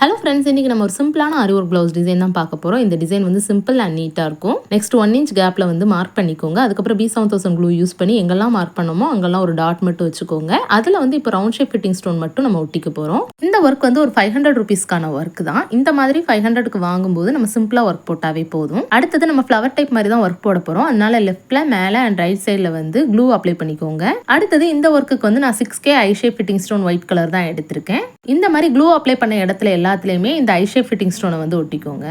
Hello friends, இன்றைக்கி நம்ம ஒரு சிம்பிளான ஆரி ஒர்க் ப்ளவுஸ் டிசைன் தான் பார்க்க போகிறோம். இந்த டிசைன் வந்து சிம்பிள் அண்ட் நீட்டாக இருக்கும். நெக்ஸ்ட் 1 இன்ச் கேப்பில் வந்து மார்க் பண்ணிக்கோங்க. அதுக்கப்புறம் B7000 க்ளூ யூஸ் பண்ணி எங்கெல்லாம் மார்க் பண்ணோமோ அங்கெல்லாம் ஒரு டாட் மட்டும் வச்சுக்கோங்க. அதில் வந்து இப்போ ரவுண்ட் ஷேப் ஃபிட்டிங் ஸ்டோன் மட்டும் நம்ம ஒட்டிக்க போகிறோம். இந்த ஒர்க் வந்து ஒரு 500 ருபீஸ்க்கான ஒர்க் தான். இந்த மாதிரி 500க்கு வாங்கும்போது நம்ம சிம்பிளாக ஒர்க் போட்டாவே போதும். அடுத்தது நம்ம ஃப்ளவர் டைப் மாதிரி தான் ஒர்க் போட போகிறோம். அதனால லெஃப்ட்டில் மேலே அண்ட் ரைட் சைடில் வந்து க்ளூ அப்ளை பண்ணிக்கோங்க. அடுத்தது இந்த ஒர்க்குக்கு வந்து நான் 6K ஐ shape fitting stone white colour தான் எடுத்திருக்கேன். இந்த மாதிரி க்ளூ அப்ளை பண்ண இடத்துல எல்லாத்துலேயுமே இந்த ஐ ஷேப் ஃபிட்டிங் ஸ்டோனை வந்து ஒட்டிக்கோங்க.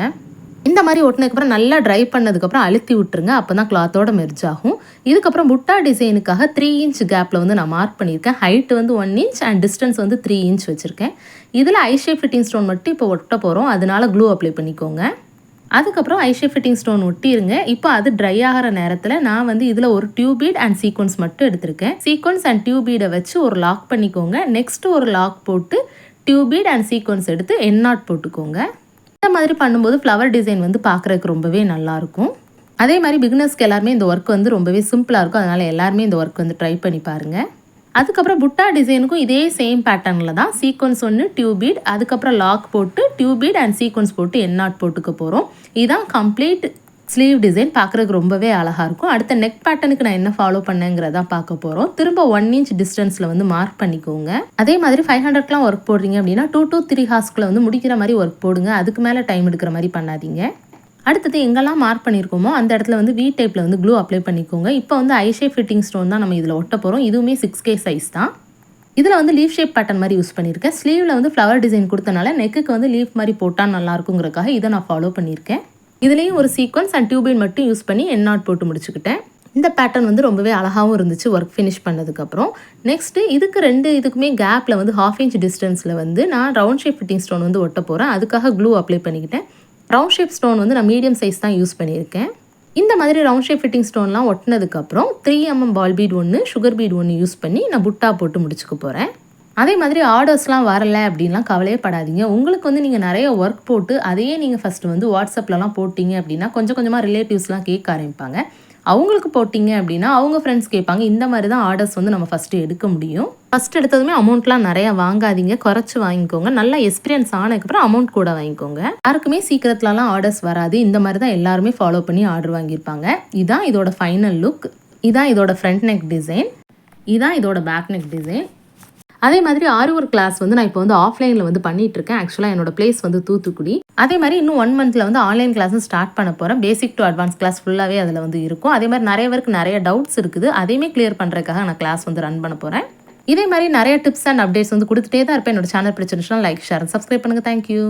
இந்த மாதிரி ஒட்டினதுக்கப்புறம் நல்லா ட்ரை பண்ணதுக்கப்புறம் அழுத்தி விட்டுருங்க. அப்போ தான் கிளாத்தோட மெர்ஜ் ஆகும். இதுக்கப்புறம் புட்டா டிசைனுக்காக 3 இன்ச் கேப்பில் வந்து நான் மார்க் பண்ணியிருக்கேன். ஹைட் வந்து 1 இன்ச் அண்ட் டிஸ்டன்ஸ் வந்து 3 இன்ச் வச்சுருக்கேன். இதில் ஐ ஷேப் ஃபிட்டிங் ஸ்டோன் மட்டும் இப்போ ஒட்ட போகிறோம். அதனால க்ளூ அப்ளை பண்ணிக்கோங்க. அதுக்கப்புறம் ஐ ஷேப் ஃபிட்டிங் ஸ்டோன் ஒட்டிருங்க. இப்போ அது ட்ரை ஆகிற நேரத்தில் நான் வந்து இதில் ஒரு டியூப் பீட் அண்ட் சீக்வன்ஸ் மட்டும் எடுத்திருக்கேன். சீக்வன்ஸ் அண்ட் டியூப் பீடை வச்சு ஒரு லாக் பண்ணிக்கோங்க. நெக்ஸ்ட்டு ஒரு லாக் போட்டு டியூப் பீட் அண்ட் சீக்வன்ஸ் எடுத்து என் நாட் போட்டுக்கோங்க. இந்த மாதிரி பண்ணும்போது ஃப்ளவர் டிசைன் வந்து பார்க்குறதுக்கு ரொம்பவே நல்லாயிருக்கும். அதே மாதிரி பிகினர்ஸ்க்கு எல்லாருமே இந்த ஒர்க் வந்து ரொம்பவே சிம்பிளாக இருக்கும். அதனால் எல்லாருமே இந்த ஒர்க் வந்து ட்ரை பண்ணி பாருங்கள். அதுக்கப்புறம் புட்டா டிசைனுக்கும் இதே சேம் பேட்டர்னில் தான் சீக்வன்ஸ் ஒன்று டியூப் பீட், அதுக்கப்புறம் லாக் போட்டு டியூப் பீட் அண்ட் சீக்வன்ஸ் போட்டு என் நாட் போட்டுக்க போகிறோம். இதுதான் கம்ப்ளீட் ஸ்லீவ் டிசைன். பார்க்குறதுக்கு ரொம்பவே அழகாக இருக்கும். அடுத்த நெக் பேட்டர்னுக்கு நான் என்ன ஃபாலோ பண்ணேங்கிறதா பார்க்க போகிறோம். திரும்ப 1 இன்ச் டிஸ்டன்ஸில் வந்து மார்க் பண்ணிக்கோங்க. அதே மாதிரி 500க்குலாம் ஒர்க் போடுறீங்க அப்படின்னா 2 to 3 ஹார்ஸ்க்குள்ளே வந்து முடிக்கிற மாதிரி ஒர்க் போடுங்க. அதுக்கு மேலே டைம் எடுக்கிற மாதிரி பண்ணாதீங்க. அடுத்தது எங்கெல்லாம் மார்க் பண்ணியிருக்கோமோ அந்த இடத்துல வந்து வி டைப்பில் வந்து க்ளூ அப்ளை பண்ணிக்கோங்க. இப்போ வந்து ஐ ஷேப் ஃபிட்டிங் ஸ்டோன் தான் நம்ம இதில் ஒட்ட போகிறோம். இதுவுமே 6K சைஸ் தான். இதில் வந்து லீஃப் ஷேப் பேட்டர்ன் மாதிரி யூஸ் பண்ணியிருக்கேன். ஸ்லீவில் வந்து ஃப்ளவர் டிசைன் கொடுத்தனால நெக்குக்கு வந்து லீஃப் மாதிரி போட்டால் நல்லாயிருக்குங்கிறக்காக இதை நான் ஃபாலோ பண்ணியிருக்கேன். இதுலேயும் ஒரு சீக்வன்ஸ் அண்ட் டியூபின் மட்டும் யூஸ் பண்ணி என் நாட் போட்டு முடிச்சுக்கிட்டேன். இந்த பேட்டர்ன் வந்து ரொம்பவே அழகாகவும் இருந்துச்சு ஒர்க் ஃபினிஷ் பண்ணதுக்கப்புறம். நெக்ஸ்ட்டு இதுக்குமே கேப்பில் வந்து 1/2 இன்ச் டிஸ்டன்ஸில் வந்து நான் ரவுண்ட் ஷேப் ஃபிட்டிங் ஸ்டோன் வந்து ஒட்ட போகிறேன். அதுக்காக க்ளூ அப்ளை பண்ணிக்கிட்டேன். ரவுண்ட் ஷேப் ஸ்டோன் வந்து நான் மீடியம் சைஸ் தான் யூஸ் பண்ணியிருக்கேன். இந்த மாதிரி ரவுண்ட் ஷேப் ஃபிட்டிங் ஸ்டோன்லாம் ஒட்டினதுக்கப்புறம் 3mm பால் பீட் 1 சுகர் பீட் 1 யூஸ் பண்ணி நான் புட்டா போட்டு முடிச்சுக்க போகிறேன். அதே மாதிரி ஆர்டர்ஸ்லாம் வரலை அப்படின்லாம் கவலையே படாதீங்க. உங்களுக்கு வந்து நீங்கள் நிறைய ஒர்க் போட்டு அதையே நீங்கள் ஃபஸ்ட்டு வந்து வாட்ஸ்அப்லலாம் போட்டிங்க அப்படின்னா கொஞ்சம் கொஞ்சமாக ரிலேட்டிவ்ஸ்லாம் கேட்க ஆரம்பிப்பாங்க. அவங்களுக்கு போட்டிங்க அப்படின்னா அவங்க ஃப்ரெண்ட்ஸ் கேட்பாங்க. இந்த மாதிரி தான் ஆர்டர்ஸ் வந்து நம்ம ஃபஸ்ட்டு எடுக்க முடியும். ஃபஸ்ட் எடுத்ததுமே அமௌண்ட்லாம் நிறையா வாங்காதீங்க, குறைச்சி வாங்கிக்கோங்க. நல்லா எக்ஸ்பீரியன்ஸ் ஆனதுக்கப்புறம் அமௌண்ட் கூட வாங்கிக்கோங்க. யாருக்குமே சீக்கிரத்துலலாம் ஆர்டர்ஸ் வராது. இந்த மாதிரி தான் எல்லாருமே ஃபாலோ பண்ணி ஆர்டர் வாங்கியிருப்பாங்க. இதான் இதோட ஃபைனல் லுக். இதான் இதோட ஃப்ரண்ட் நெக் டிசைன். இதான் இதோட பேக் நெக் டிசைன். அதே மாதிரி ஆரி ஒர்க் கிளாஸ் வந்து நான் இப்போ வந்து ஆஃப்லைனில் வந்து பண்ணிகிட்ருக்கேன். ஆக்சுவலாக என்னோட பிளேஸ் வந்து தூத்துக்குடி. அதே மாதிரி இன்னும் 1 மந்தில் வந்து ஆன்லைன் கிளாஸும் ஸ்டார்ட் பண்ண போகிறேன். பேசிக் டு அட்வான்ஸ் கிளாஸ் ஃபுல்லாகவே அதில் வந்து இருக்கும். அதே மாதிரி நிறைய பேருக்கு நிறைய டவுட்ஸ் இருக்குது. அதையுமே கிளியர் பண்ணுறதுக்காக நான் கிளாஸ் வந்து ரன் பண்ண போகிறேன். இதே மாதிரி நிறைய டிப்ஸ் அண்ட் அப்டேட்ஸ் வந்து கொடுத்துட்டே தான் இருப்பேன். என்னோட சேனல் பிடிச்சிருந்துச்சுன்னா லைக், ஷேர், சப்ஸ்கிரைப் பண்ணுங்கள். தேங்க்யூ.